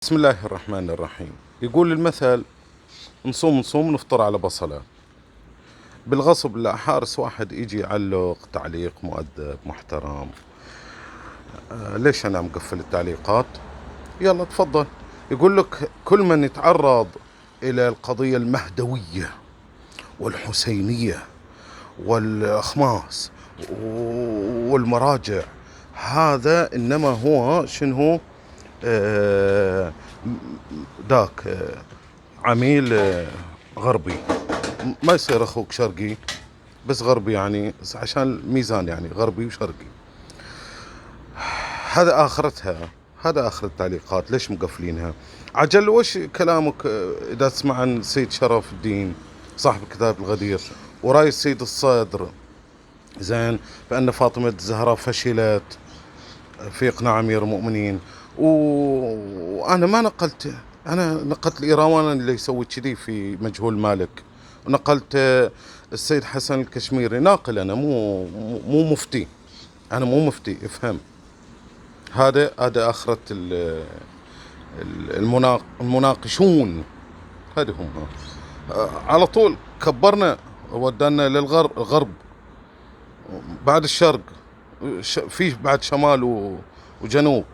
بسم الله الرحمن الرحيم. يقول المثل: نصوم نصوم نفطر على بصلة. بالغصب لا حارس واحد يجي يعلق تعليق مؤدب محترم. ليش أنا مقفل التعليقات؟ يلا تفضل. يقول لك: كل من يتعرض إلى القضية المهدوية والحسينية والأخماس والمراجع، هذا إنما هو شنو؟ داك عميل غربي. ما يصير أخوك شرقي بس غربي، يعني عشان الميزان، يعني غربي وشرقي. هذا آخرتها، هذا آخر التعليقات. ليش مقفلينها؟ عجل وش كلامك إذا تسمع عن سيد شرف الدين صاحب كتاب الغدير ورأي السيد الصدر زين بأن فاطمة الزهراء فشلت في إقناع أمير المؤمنين، وأنا ما نقلت، أنا نقلت الإيروان اللي يسوي كذي في مجهول مالك، ونقلت السيد حسن الكشميري ناقل. أنا مو مفتي، أنا مو مفتي، افهم. هذا آخرة المناقشون، هذه هم. على طول كبرنا ودانا للغرب بعد الشرق، في بعد شمال وجنوب.